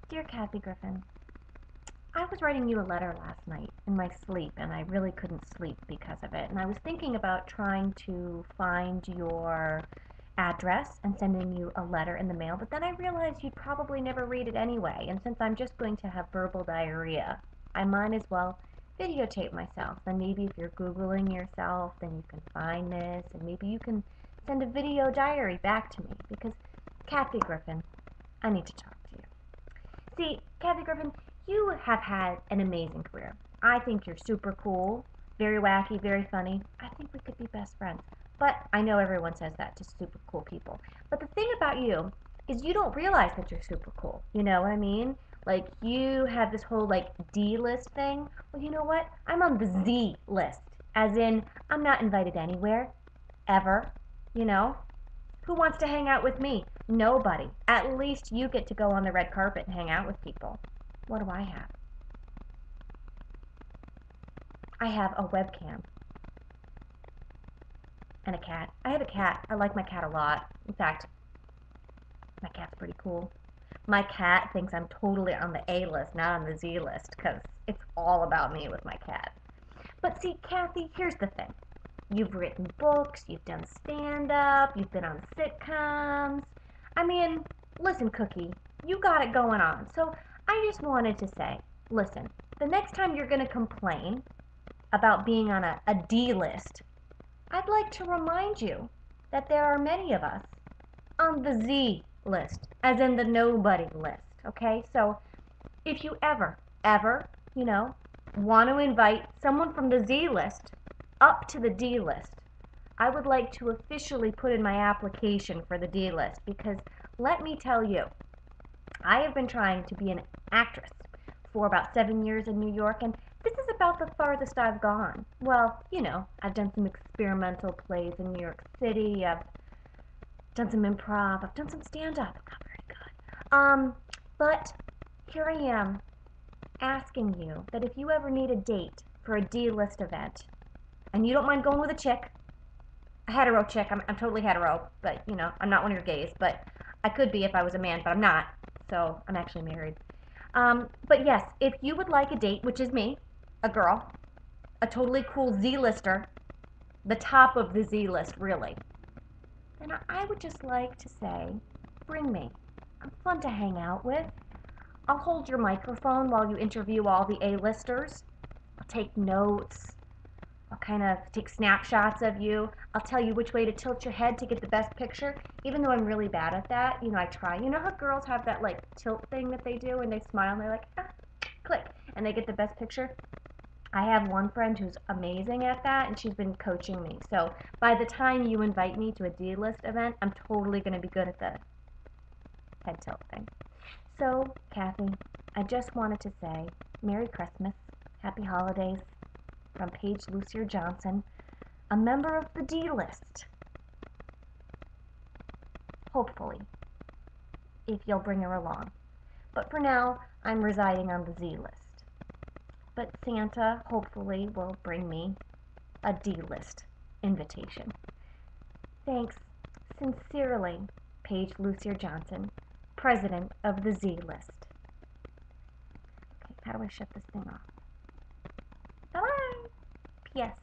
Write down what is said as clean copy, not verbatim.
Dear Kathy Griffin, I was writing you a letter last night in my sleep, and I really couldn't sleep because of it. And I was thinking about trying to find your address and sending you a letter in the mail, but then I realized you'd probably never read it anyway. And since I'm just going to have verbal diarrhea, I might as well videotape myself. Then maybe if you're Googling yourself, then you can find this, and maybe you can send a video diary back to me. Because, Kathy Griffin, I need to talk to you. See, Kathy Griffin, you have had an amazing career. I think you're super cool, very wacky, very funny. I think we could be best friends. But I know everyone says that to super cool people. But the thing about you is you don't realize that you're super cool. You know what I mean? Like you have this whole like D list thing. Well, you know what? I'm on the Z list. As in, I'm not invited anywhere, ever. You know? Who wants to hang out with me? Nobody. At least you get to go on the red carpet and hang out with people. What do I have? I have a webcam and a cat. I have a cat. I like my cat a lot. In fact, my cat's pretty cool. My cat thinks I'm totally on the A list, not on the Z list, because it's all about me with my cat. But see, Kathy, here's the thing. You've written books, you've done stand-up, you've been on sitcoms. I mean, listen, Cookie, you got it going on. So I just wanted to say, listen, the next time you're going to complain about being on a D list, I'd like to remind you that there are many of us on the Z list, as in the nobody list, okay? So if you ever, want to invite someone from the Z list up to the D list, I would like to officially put in my application for the D list because let me tell you, I have been trying to be an actress for about 7 years in New York, and this is about the farthest I've gone. Well, I've done some experimental plays in New York City, I've done some improv, I've done some stand-up, not very good. But here I am asking you that if you ever need a date for a D-list event, and you don't mind going with a chick, a hetero chick, I'm totally hetero, but, I'm not one of your gays, but I could be if I was a man, but I'm not, so I'm actually married. But yes, if you would like a date, which is me, a girl, a totally cool Z-lister, the top of the Z-list, really, then I would just like to say, bring me. I'm fun to hang out with. I'll hold your microphone while you interview all the A-listers. I'll take notes. I'll kind of take snapshots of you. I'll tell you which way to tilt your head to get the best picture, even though I'm really bad at that. I try. You know how girls have that like tilt thing that they do and they smile and they're like, click, and they get the best picture? I have one friend who's amazing at that, and she's been coaching me. So by the time you invite me to a D-list event, I'm totally going to be good at the head tilt thing. So, Kathy, I just wanted to say Merry Christmas, Happy Holidays from Paige Lucier Johnson, a member of the D-list. Hopefully, if you'll bring her along. But for now, I'm residing on the Z-list. But Santa, hopefully, will bring me a D-list invitation. Thanks. Sincerely, Paige Lucier Johnson, president of the Z-list. Okay, how do I shut this thing off? Bye-bye. P.S.